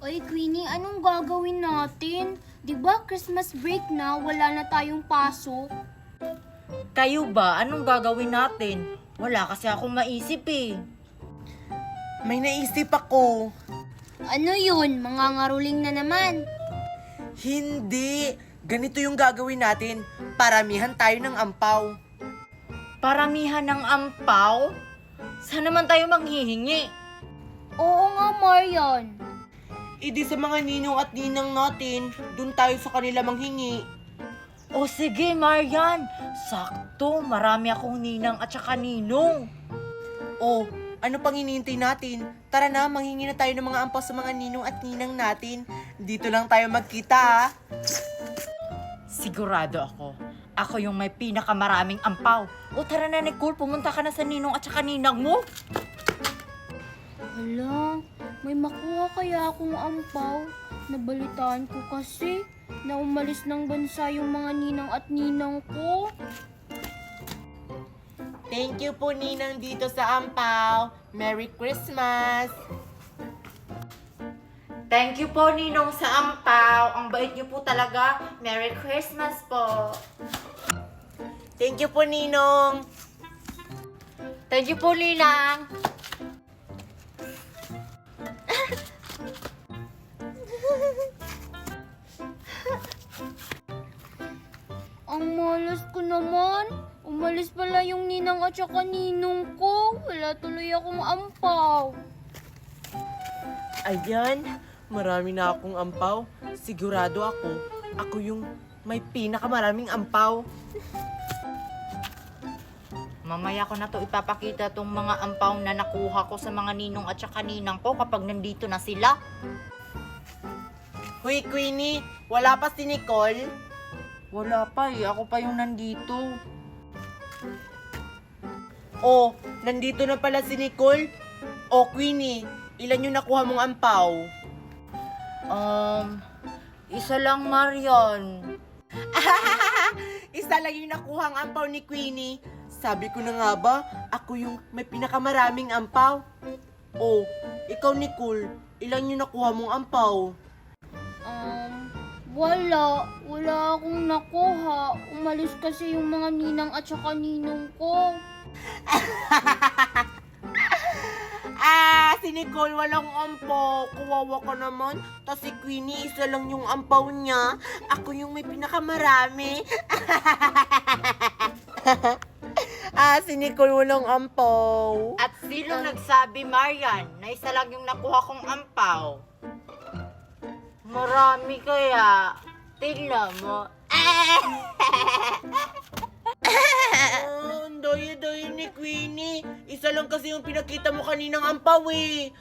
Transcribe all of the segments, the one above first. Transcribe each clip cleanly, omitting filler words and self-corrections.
Oy, Queenie, anong gagawin natin? 'Di ba Christmas break na, wala na tayong pasok? Kayo ba? Anong gagawin natin? Wala kasi akong maisip eh. May naisip ako. Ano yun? Mangangaruling na naman. Hindi. Ganito yung gagawin natin. Paramihan tayo ng ampaw. Paramihan ng ampaw? Saan naman tayo manghihingi? Oo nga, Marian. Idi sa mga ninong at ninang natin, dun tayo sa kanila manghingi. O sige, Marian. Sakto, marami akong ninang at saka ninong. O, ano pang hinihintay natin? Tara na, manghingi na tayo ng mga ampaw sa mga ninong at ninang natin. Dito lang tayo magkita, ah. Sigurado ako. Ako yung may pinakamaraming ampaw. O tara na, Nicole, pumunta ka na sa ninong at saka ninang mo. Hala, may makuha kaya akong ampaw? Nabalitaan ko kasi na umalis ng bansa yung mga ninang at ninang ko. Thank you po, ninang, dito sa ampaw. Merry Christmas! Thank you po, ninong, sa ampaw. Ang bait niyo po talaga. Merry Christmas po. Thank you po, ninong! Thank you po, ninang. Ang malas ko naman. Umalis pala yung ninang at saka ninong ko. Wala tuloy akong ampaw. Ayan, marami na akong ampaw. Sigurado ako yung may pinakamaraming ampaw. Mamaya ko na to ipapakita tong mga ampaw na nakuha ko sa mga ninong at saka ninang ko kapag nandito na sila. Huy, Queenie, wala pa si Nicole? Wala pa eh. Ako pa yung nandito. Oh, nandito na pala si Nicole. Oh, Queenie, ilan yung nakuha mong ampaw? Isa lang, Marian. Isa lang yung nakuha ang ampaw ni Queenie. Sabi ko na nga ba, ako yung may pinakamaraming ampaw. Oh, ikaw Nicole, ilan yung nakuha mong ampaw? Wala akong nakuha. Umalis kasi yung mga ninang at saka ninong ko. Si Nicole walang ampaw. Kuwawa ka naman. Tapos si Queenie, isa lang yung ampaw niya. Ako yung may pinakamarami. Si Nicole walang ampaw. At sino nagsabi, Marian, na isa lang yung nakuha kong ampaw? Marami kaya. Tingnan mo. Ang daya-daya ni Queenie. Isa lang kasi yung pinakita mo kaninang ampaw eh.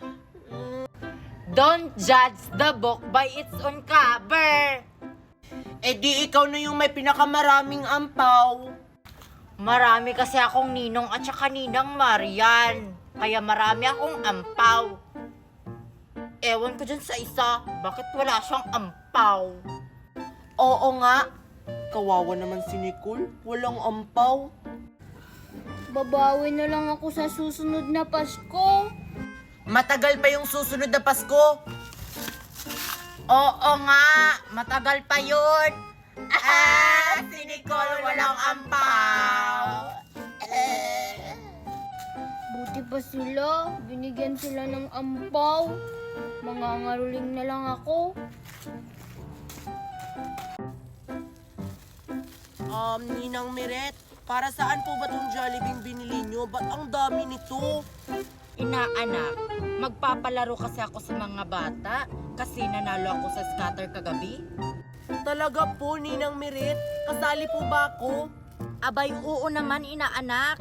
Don't judge the book by its own cover. Eh di ikaw na yung may pinakamaraming ampaw. Marami kasi akong ninong at saka ninang, Marian. Kaya marami akong ampaw. Ewan ko dyan sa isa, bakit wala siyang ampaw? Oo nga. Kawawa naman si Nicole. Walang ampaw. Babawi na lang ako sa susunod na Pasko. Matagal pa yung susunod na Pasko. Oo nga, matagal pa yun. Si Nicole walang ampaw. Buti pa sila. Binigyan sila ng ampaw. Mangangaruling na lang ako. Ninang Miret, para saan po ba tong Jollibee binili nyo? Ba't ang dami nito? Inaanak, magpapalaro kasi ako sa mga bata kasi nanalo ako sa scatter kagabi. Talaga po, Ninang Miret? Kasali po ba ako? Abay, oo naman, inaanak.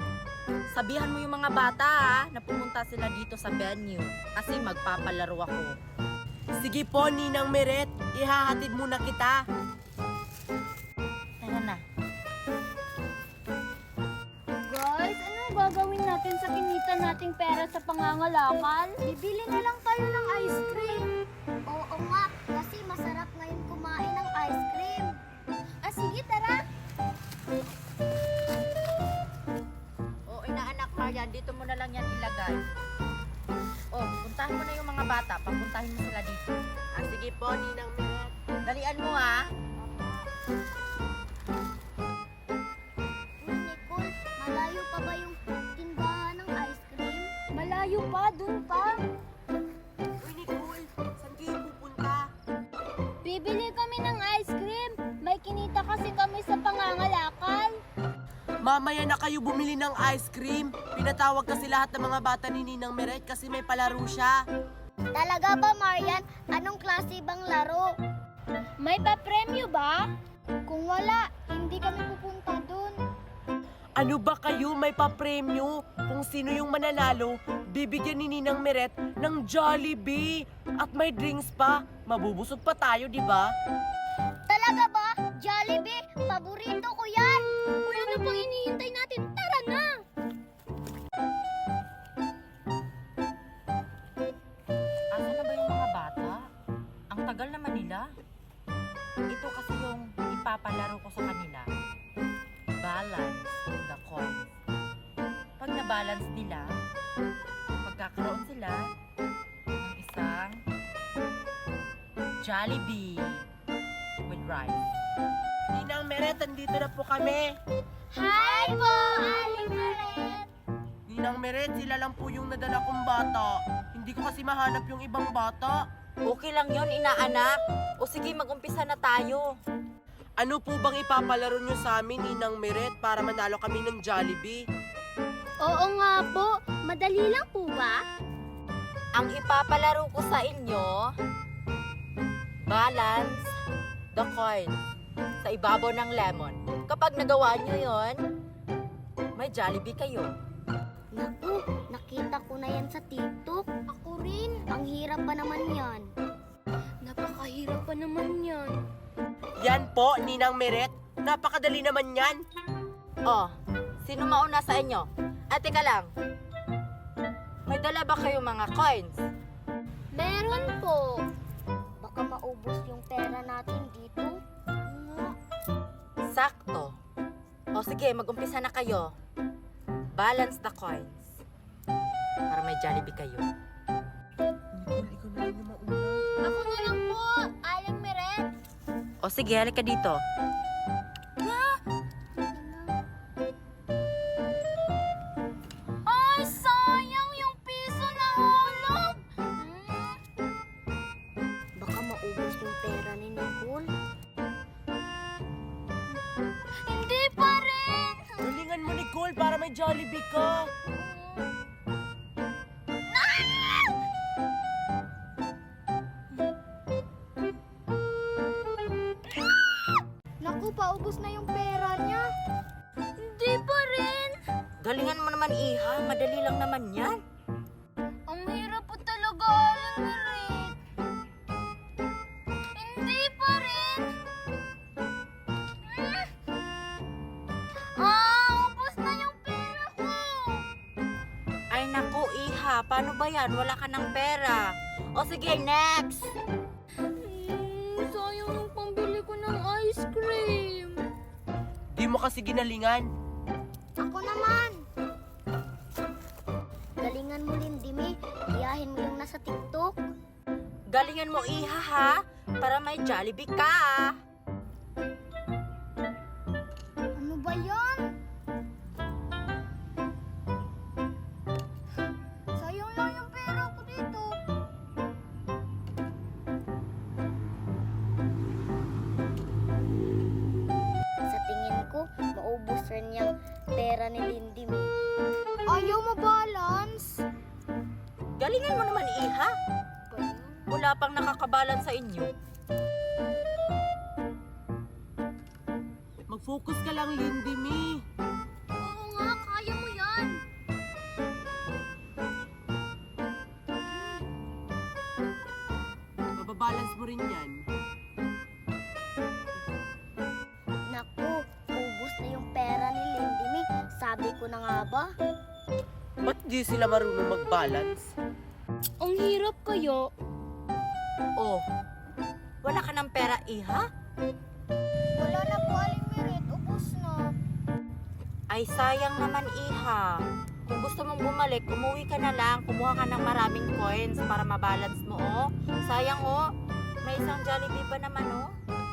Sabihan mo yung mga bata na pumunta sila dito sa venue kasi magpapalaro ako. Sige po, Ninang Miret. Ihahatid muna kita. Tara na. Guys, anong gagawin natin sa kinita nating pera sa pangangalakan? Bibili na lang tayo ng ice cream. Oo nga, kasi masarap ngayon kumain ng ice cream. Sige, tara. Oo, inaanak, Marian, dito mo na lang yan ilagay. Oh, puntahan mo na yung mga bata. Papuntahin mo sila dito. Sige po, Ninang Meret. Dalian mo ha. Uy, Nicole, malayo pa ba yung tindahan ng ice cream? Malayo pa, dun pa. Uy, Nicole, saan kayo pupunta? Bibili kami ng ice cream. May kinita kasi kami sa pangangalakal. Mamaya na kayo bumili ng ice cream. Pinatawag kasi lahat ng mga bata ni Ninang Meret kasi may palaro siya. Talaga ba, Marian? Anong klase bang laro? May pa-premyo ba? Kung wala, hindi kami pupunta dun. Ano ba kayo may papremyo? Kung sino yung mananalo, bibigyan ni Ninang Meret ng Jollibee. At may drinks pa. Mabubusog pa tayo, di ba? Talaga ba? Jollibee? Paborito ko yan! Uy, ano pang hinihintay natin? Tara na! Asa na ba yung mga bata? Ang tagal naman nila. Ito kasi yung ipapalaro ko sa kanila. Balance the coins. Pag na-balance nila, magkakaroon sila ng isang Jollibee with rice. Ninang Meret, andito na po kami. Hi po, Aling Maret! Ninang Meret, sila lang po yung nadala kong bata. Hindi ko kasi mahanap yung ibang bata. Okay lang yon, inaanak. O sige, mag-umpisa na tayo. Ano po bang ipapalaro nyo sa amin, Ninang Meret, para manalo kami ng Jollibee? Oo nga po, madali lang po ba? Ang ipapalaro ko sa inyo, balance the coin sa ibabaw ng lemon. Kapag nagawa nyo yon, may Jollibee kayo. Naku, nakita ko na yan sa TikTok. Ako rin. Ang hirap pa naman yan. Napakahirap pa naman yan. Yan po, Ninang Meret. Napakadali naman yan. Oh, sino mauna sa inyo? At teka lang, may dala ba kayo mga coins? Meron po. Baka maubos yung pera natin dito. Nga. Sakto. O sige, mag-umpisa na kayo. Balance the coins. Para may Jollibee kayo. Nicole, ikaw na lang yung mauna. Ako na lang po, Aling Meret. O sige, halika dito. Ay, sayang yung piso na hulog. Baka maubos yung pera ni Nicole. Hindi pa rin. Galingan mo, Nicole, para may Jollibee ka. Naku, paubos na yung pera niya. Hindi pa rin. Galingan mo naman, Iha. Madali lang naman yan. Ang hirap po talaga, Aling Meret. Hindi pa rin. Ubos na yung pera ko. Ay naku, Iha. Paano ba yan? Wala ka ng pera. O sige, next. Sayang yung pambili ko ng ice cream. Di mo kasi ginalingan. Ako naman. Galingan mo, Lindimi. Iyahin mo yung nasa TikTok. Galingan mo, Iha, ha? Para may Jollibee ka. Ano ba yan? Sayang lang yung pera ko dito. Sa tingin ko, maubos rin yung pera ni Lindy May. Ayaw ma-balance. Galingan mo naman, Iha. Wala pang nakakabalan sa inyo. Mag-focus ka lang, Lindy Me. Oo nga, kaya mo yan. Mababalance mo rin yan. Naku, ubos na yung pera ni Lindy May. Sabi ko na nga ba? Ba't di sila marunong mag-balance? Ang hirap kayo. Oh, wala ka ng pera, Iha? Wala na po, Aling Meret. Ubos na. Ay, sayang naman, Iha. Kung gusto mong bumalik, umuwi ka na lang, kumuha ka ng maraming coins para mabalance mo, oh. Sayang, oh. May isang Jollibee pa naman, oh.